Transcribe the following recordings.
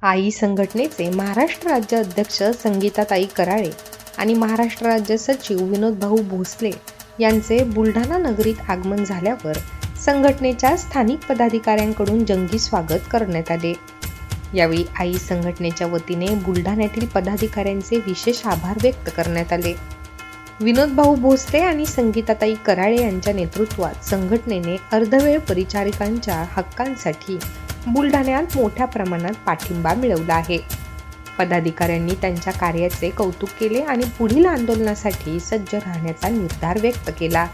आई संघटनेचे महाराष्ट्र राज्य अध्यक्ष संगीताताई कराळे आणि महाराष्ट्र राज्य सचिव विनोद भाऊ भोसले यांचे बुलढाणा नगरीत आगमन झाल्यावर संघटनेच्या स्थानिक पदाधिकाऱ्यांकडून जंगी स्वागत करण्यात आले। यावेळी आई संघटनेच्या वतीने बुलढाण्यातील पदाधिकाऱ्यांचे विशेष आभार व्यक्त करण्यात आले। विनोद भाऊ भोसले आणि संगीताताई कराळे यांच्या नेतृत्वात संघटनेने अर्धवेळ परिचारिकांच्या हक्कांसाठी बुलढाण्यात मोठ्या प्रमाणात पाठिंबा मिळवला आहे। पदाधिकाऱ्यांनी त्यांच्या कार्याचे कौतुक केले आणि पुढील आंदोलनासाठी सज्ज राहण्याचा निर्धार व्यक्त केला।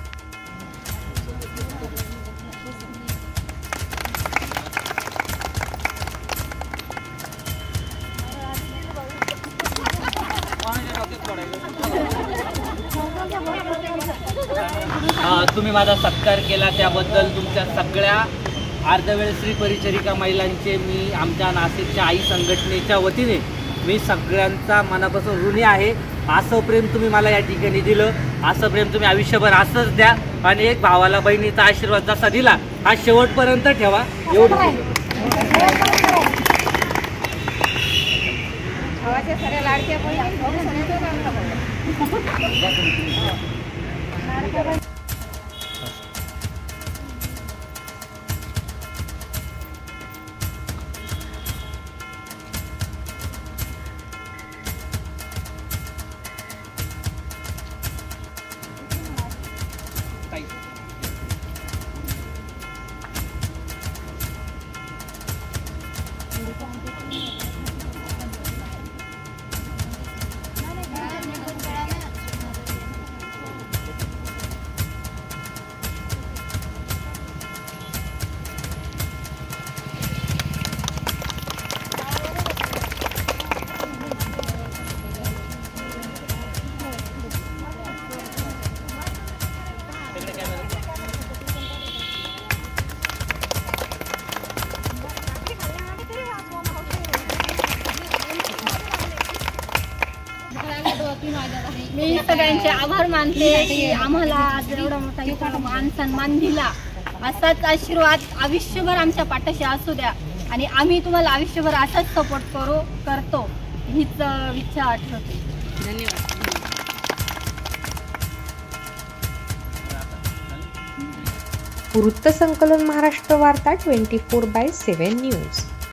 तुम्ही माझा सत्कार केला त्याबद्दल तुमच्या सगळ्या अर्धवेळ स्त्री परिचारिका महिलांचे मी आमच्या नाशिकच्या आई संघटनेच्या वतीने मी सगळ्यांचा मनापासून ऋणी आहे। असं प्रेम तुम्ही मला या ठिकाणी दिलं, असं प्रेम तुम्ही आयुष्यभर असंच द्या आणि एक भावाला बहिणीचा आशीर्वाद जसा दिला हा शेवटपर्यंत ठेवा। एवढं मी सगळ्यांचे आभार मानते की आम्हाला आज एवढा मोठा इथं मान सन्मान दिला। असाच आशीर्वाद आयुष्यभर आमच्या पाठीशी असू द्या आणि आम्ही तुम्हाला आयुष्यभर असाच सपोर्ट करतो हीच इच्छा आठवते। धन्यवाद। वृत्त संकलन महाराष्ट्र वार्ता 24/7 न्यूज।